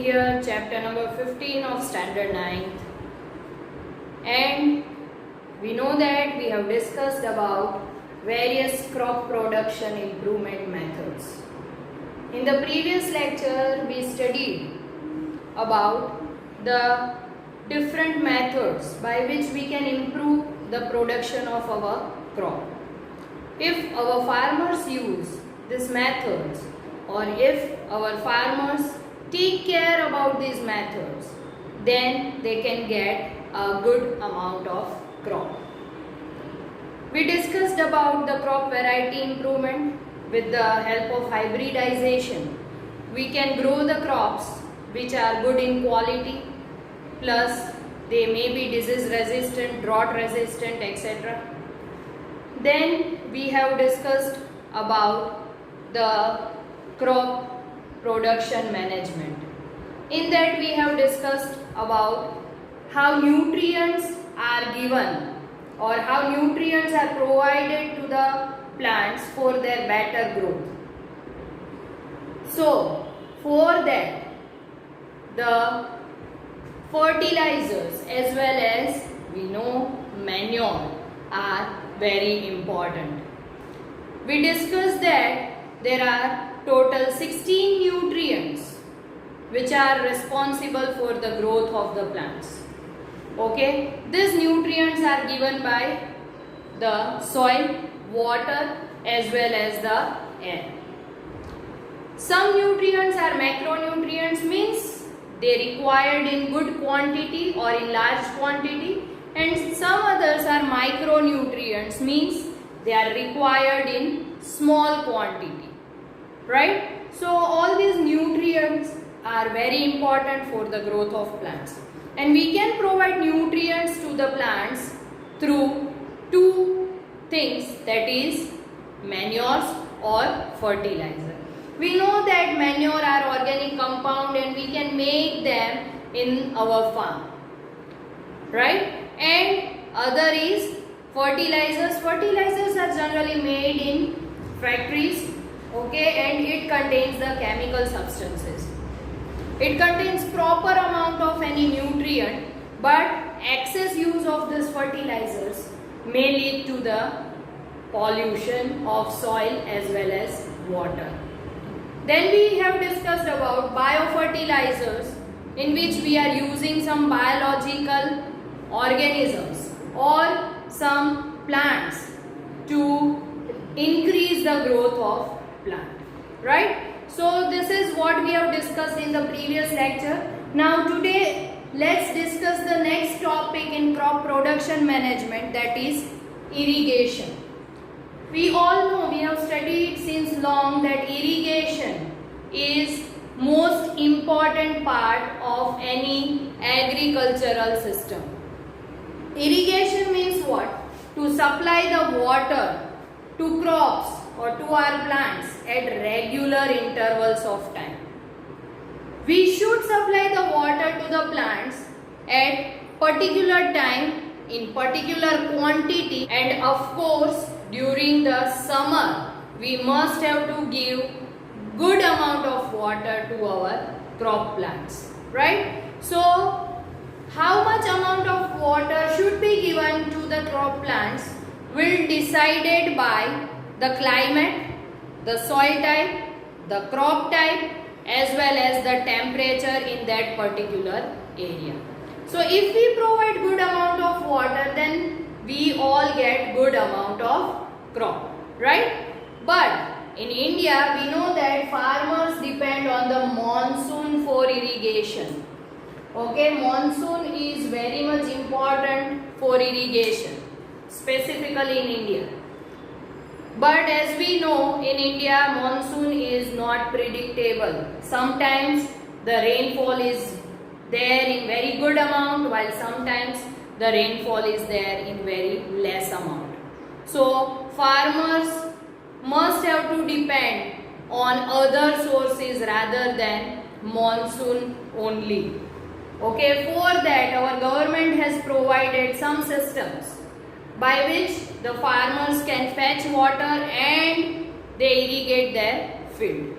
here chapter number 15 of standard 9th, and we know that we have discussed about various crop production improvement methods. In the previous lecture we studied about the different methods by which we can improve the production of our crop. If our farmers use these methods, or if our farmers take care about these methods, then they can get a good amount of crop. We discussed about the crop variety improvement. With the help of hybridization, we can grow the crops which are good in quality, plus they may be disease resistant, drought resistant, etc. Then we have discussed about the crop production management. In that we have discussed about how nutrients are given or how nutrients are provided to the plants for their better growth. So for that, the fertilizers as well as we know manure are very important. We discussed that there are total 16 nutrients which are responsible for the growth of the plants. Okay, these nutrients are given by the soil, water as well as the air. Some nutrients are macronutrients, means they required in good quantity or in large quantity, and some others are micronutrients, means they are required in small quantity, right? So all these nutrients are very important for the growth of plants, and we can provide nutrients to the plants through two things, that is manures or fertilizer. We know that manure are organic compound and we can make them in our farm, right? And other is fertilizers. Fertilizers are generally made in factories, okay, and it contains the chemical substances. It contains proper amount of any nutrient, but excess use of these fertilizers may lead to the pollution of soil as well as water. Then we have discussed about biofertilizers, in which we are using some biological organisms or some plants to increase the growth of plant, right? So this is what we have discussed in the previous lecture. Now today let's discuss the next topic in crop production management, that is irrigation. We all know, we have studied since long that irrigation is most important part of any agricultural system. Irrigation means what? To supply the water to crops or to our plants at regular intervals of time. We should supply the water to the plants at particular time in particular quantity, and of course during the summer we must have to give good amount of water to our crop plants, right? So how much amount of water should be given to the crop plants will decided by the climate, the soil type, the crop type as well as the temperature in that particular area. So if we provide good amount of water, then we all get good amount of crop, right? But in India we know that farmers depend on the monsoon for irrigation. Okay, monsoon is very much important for irrigation, specifically in India. But as we know, in India monsoon is not predictable. Sometimes the rainfall is there in very good amount, while sometimes the rainfall is there in very less amount. So farmers must have to depend on other sources rather than monsoon only. Okay, for that our government has provided some systems by which the farmers can fetch water and they irrigate their field.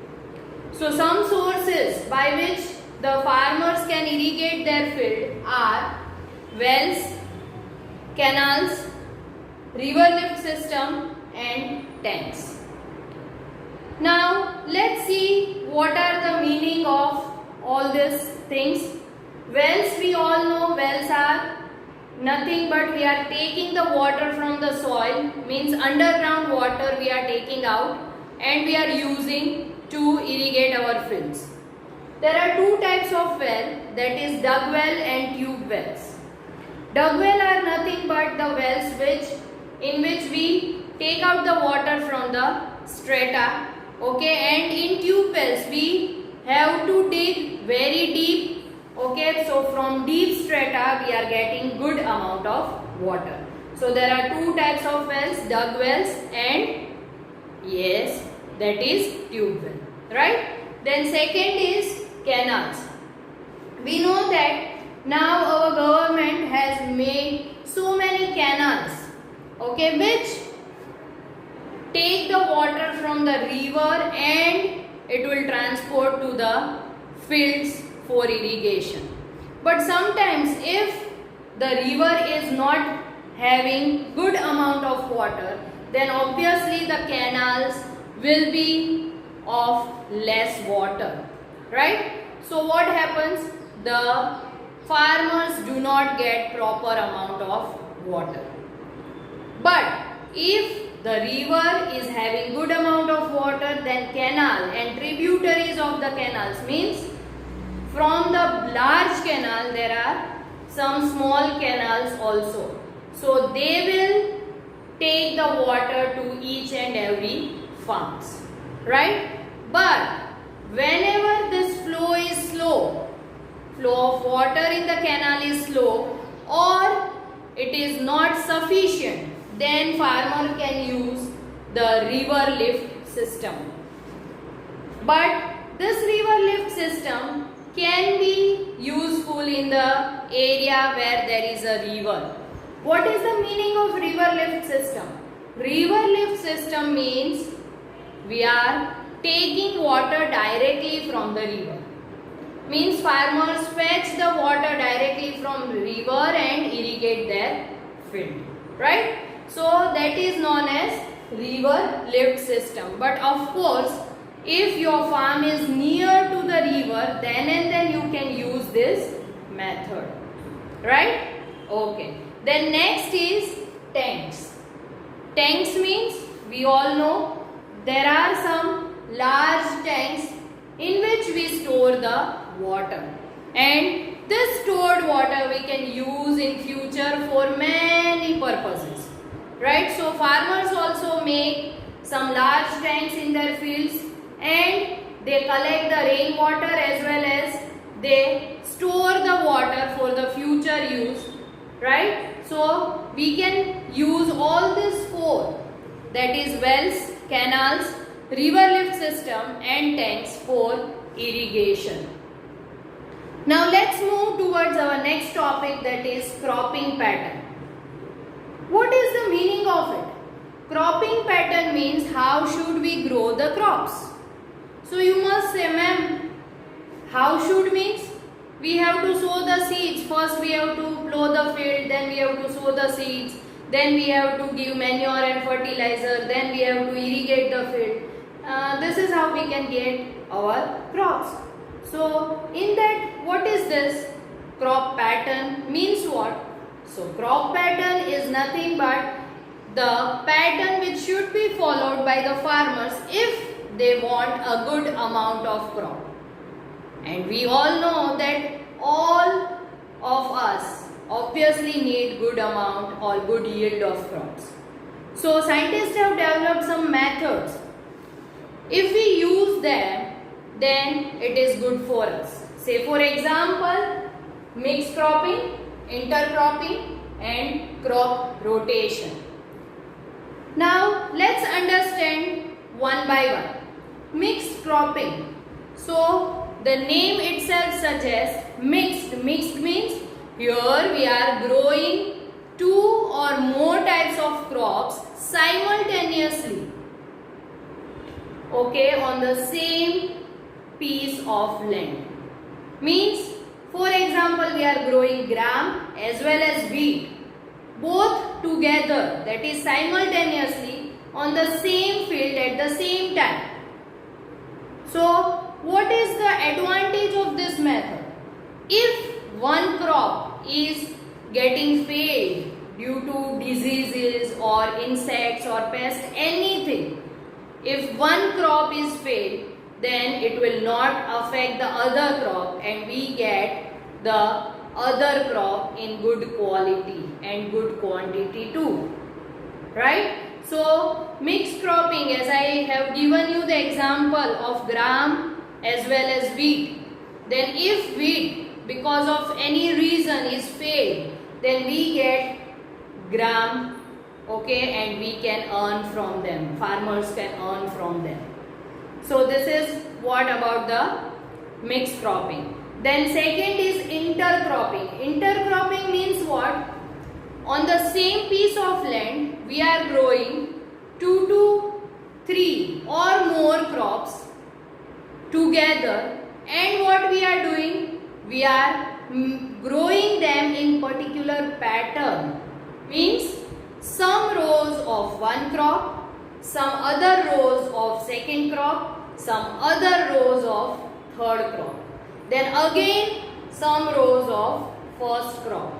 So some sources by which the farmers can irrigate their field are wells, canals, river lift system and tanks. Now let's see what are the meaning of all these things. Wells, we all know wells are nothing but we are taking the water from the soil, means underground water we are taking out and we are using to irrigate our fields. There are two types of well, that is dug well and tube wells. Dug well are nothing but the wells in which we take out the water from the strata, okay, and in tube wells we have to dig very deep, okay, so from deep strata we are getting good amount of water. So there are two types of wells, dug wells and yes, that is tube well, right? Then second is canals. We know that now our government has made so many canals, okay, which take the water from the river and it will transport to the fields for irrigation. But sometimes if the river is not having good amount of water, then obviously the canals will be of less water, right? So what happens? The farmers do not get proper amount of water. But if the river is having good amount of water, then canal and tributaries of the canals, means from the large canal there are some small canals also. So they will take the water to each and every farms, right? But whenever this flow is slow, flow of water in the canal is slow or it is not sufficient, then farmer can use the river lift system. But this river lift system can be useful in the area where there is a river. What is the meaning of river lift system? River lift system means we are taking water directly from the river. Means farmers fetch the water directly from the river and irrigate their field, right? So that is known as river lift system. But of course, if your farm is near to the river, then and then you can use this method, right? Okay. Then next is tanks. Tanks means we all know there are some large tanks in which we store the water, and this stored water we can use in future for many purposes, right? So farmers also make some large tanks in their fields and they collect the rainwater as well as they store the water for the future use, right? So we can use all these four, that is wells, canals, river lift system and tanks for irrigation. Now let's move towards our next topic, that is cropping pattern. What is the meaning of it? Cropping pattern means how should we grow the crops. So you must say, ma'am, how should means we have to sow the seeds. First we have to plow the field, then we have to sow the seeds, then we have to give manure and fertilizer, then we have to irrigate the field. This is how we can get our crops. So in that, what is this? Crop pattern means what? So crop pattern is nothing but the pattern which should be followed by the farmers if they want a good amount of crop. And we all know that all of us obviously need good amount or good yield of crops. So scientists have developed some methods. If we use them, then it is good for us. Say for example, mixed cropping, intercropping and crop rotation. Now let's understand one by one. Mixed cropping. So the name itself suggests mixed. Mixed means here we are growing two or more types of crops simultaneously, okay, on the same piece of land. Means, for example, we are growing gram as well as wheat, both together, that is simultaneously on the same field at the same time. So, what is the advantage of this method? If one crop is getting failed due to diseases or insects or pests, anything, if one crop is failed, then it will not affect the other crop and we get the other crop in good quality and good quantity too. Right? So, mixed cropping, as I have given you the example of gram as well as wheat. Then if wheat because of any reason is failed, then we get gram, okay, and we can earn from them. Farmers can earn from them. So this is what about the mixed cropping. Then second is intercropping. Intercropping means what? On the same piece of land, we are growing 2 to 3 or more crops together, and what we are doing? We are growing them in particular pattern. Means some rows of one crop, some other rows of second crop, some other rows of third crop. Then again some rows of first crop.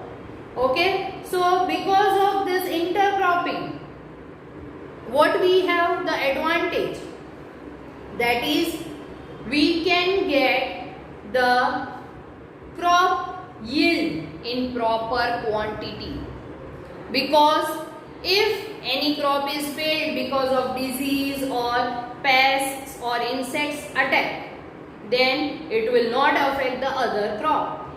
Okay, so because of this intercropping, what we have the advantage, that is we can get the crop yield in proper quantity. Because if any crop is failed because of disease or pests or insects attack, then it will not affect the other crop.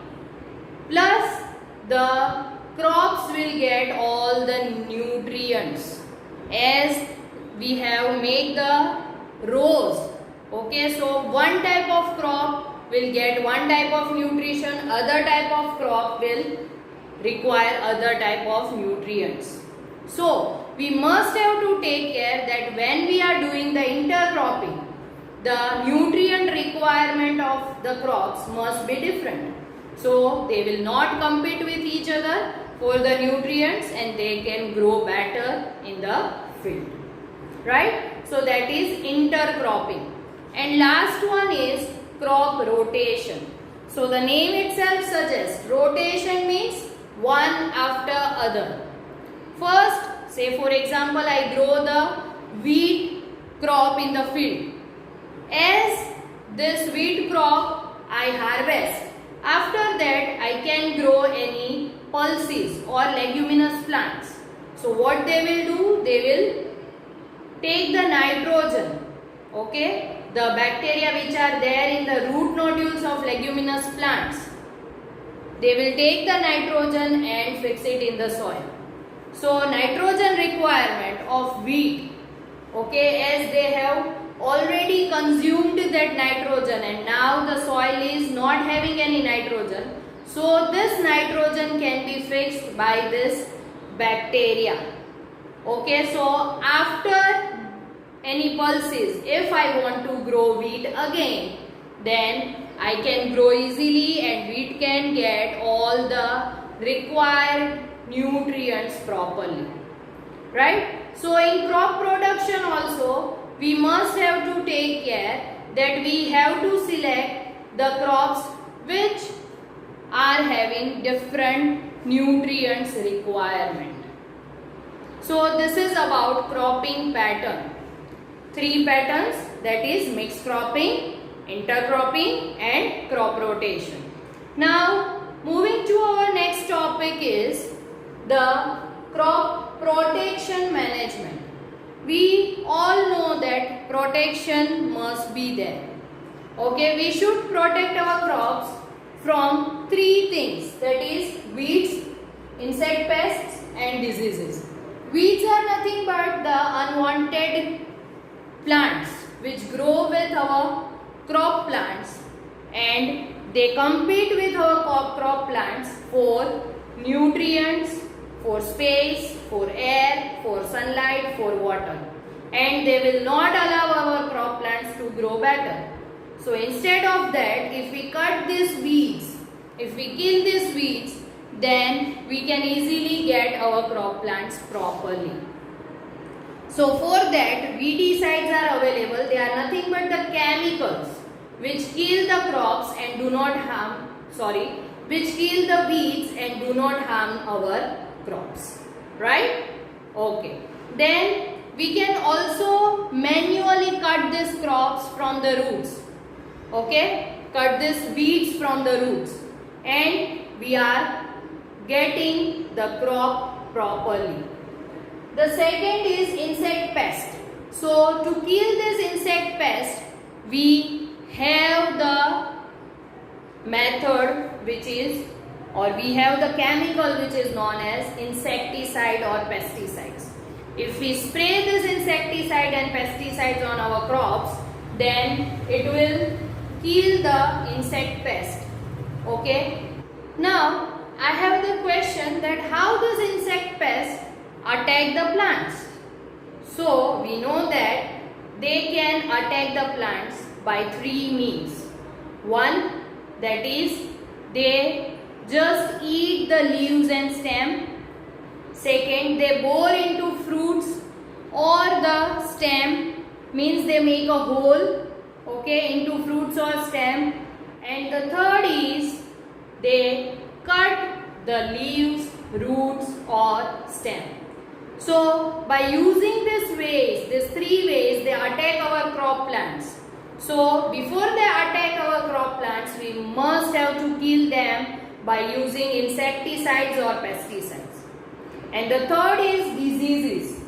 Plus, the crops will get all the nutrients as we have made the rows. Okay, so one type of crop will get one type of nutrition, other type of crop will require other type of nutrients. So, we must have to take care that when we are doing the intercropping, the nutrient requirement of the crops must be different. So, they will not compete with each other for the nutrients and they can grow better in the field. Right? So, that is intercropping. And last one is crop rotation. So, the name itself suggests rotation means one after other. First, say for example, I grow the wheat crop in the field. As this wheat crop I harvest, after that I can grow any pulses or leguminous plants. So what they will do? They will take the nitrogen, okay, the bacteria which are there in the root nodules of leguminous plants. They will take the nitrogen and fix it in the soil. So nitrogen requirement of wheat, okay, as they have already consumed that nitrogen and now the soil is not having any nitrogen. So this nitrogen can be fixed by this bacteria. Okay, so after any pulses, if I want to grow wheat again, then I can grow easily and wheat can get all the required nutrients properly. Right? So in crop production also, we must have to take care that we have to select the crops which are having different nutrients requirement. So this is about cropping pattern. 3 patterns, that is mixed cropping, intercropping and crop rotation. Now moving to our next topic is the crop protection management. We all know that protection must be there. Okay, we should protect our crops from 3 things, that is weeds, insect pests and diseases. Weeds are nothing but the unwanted plants which grow with our crop plants and they compete with our crop plants for nutrients, for space, for air, for sunlight, for water, and they will not allow our crop plants to grow better. So instead of that, if we cut these weeds, if we kill these weeds, then we can easily get our crop plants properly. So for that, weedicides are available. They are nothing but the chemicals which kill the crops and do not harm, which kill the weeds and do not harm our crops. Right? Okay. Then we can also manually cut these crops from the roots. Okay? Cut these weeds from the roots. And we are getting the crop properly. The second is insect pest. So to kill this insect pest, we have the method which is, or we have the chemical which is known as insecticide or pesticides. If we spray this insecticide and pesticides on our crops, then it will kill the insect pest. Okay. Now I have the question that how does insect pest attack the plants? So we know that they can attack the plants by three means. One, that is they just eat the leaves and stem. Second, they bore into fruits or the stem, means they make a hole, okay, into fruits or stem. And the third is they cut the leaves, roots or stem. So by using these ways, these three ways, they attack our crop plants. So before they attack our crop plants, we must have to kill them by using insecticides or pesticides. And the third is diseases.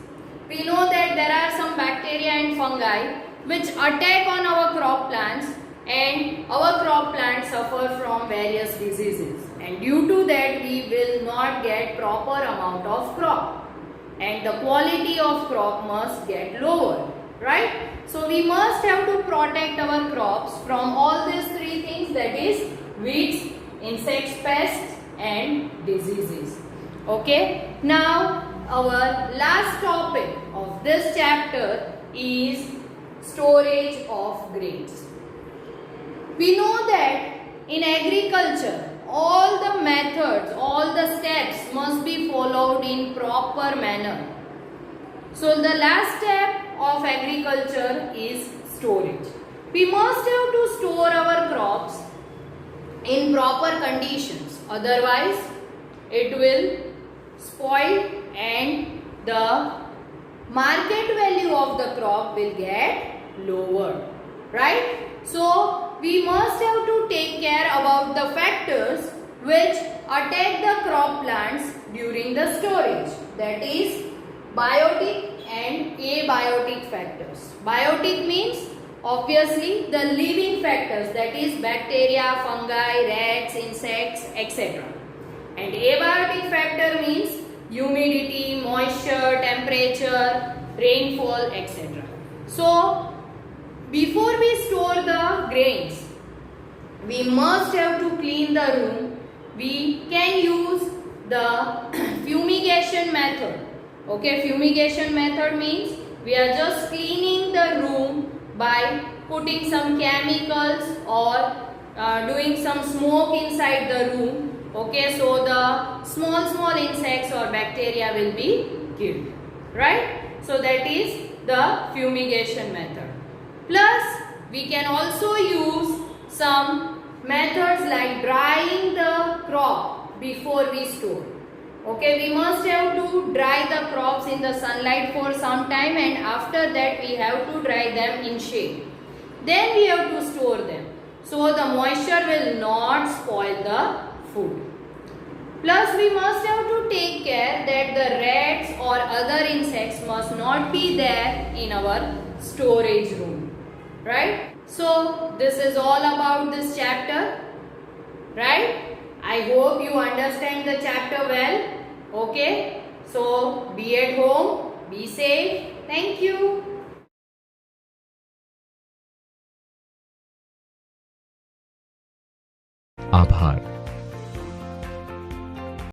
We know that there are some bacteria and fungi which attack on our crop plants, and our crop plants suffer from various diseases. And due to that, we will not get proper amount of crop. And the quality of crop must get lower. Right? So we must have to protect our crops from all these three things, that is weeds, insects, pests and diseases. Okay. Now our last topic of this chapter is storage of grains. We know that in agriculture all the methods, all the steps must be followed in proper manner. So the last step of agriculture is storage. We must have to store our crops in proper conditions, otherwise it will spoil and the market value of the crop will get lowered. Right? So we must have to take care about the factors which attack the crop plants during the storage, that is biotic and abiotic factors. Biotic means obviously the living factors, that is bacteria, fungi, rats, insects, etc. And abiotic factor means humidity, moisture, temperature, rainfall, etc. So before we store the grains, we must have to clean the room. We can use the fumigation method. Okay, fumigation method means we are just cleaning the room by putting some chemicals or doing some smoke inside the room. Okay, so the small insects or bacteria will be killed. Right? So that is the fumigation method. Plus, we can also use some methods like drying the crop before we store. Okay, we must have to dry the crops in the sunlight for some time, and after that we have to dry them in shade. Then we have to store them, so the moisture will not spoil the food. Plus, we must have to take care that the rats or other insects must not be there in our storage room. Right? So this is all about this chapter. Right? I hope you understand the chapter well. Okay? So be at home, be safe. Thank you. आभार।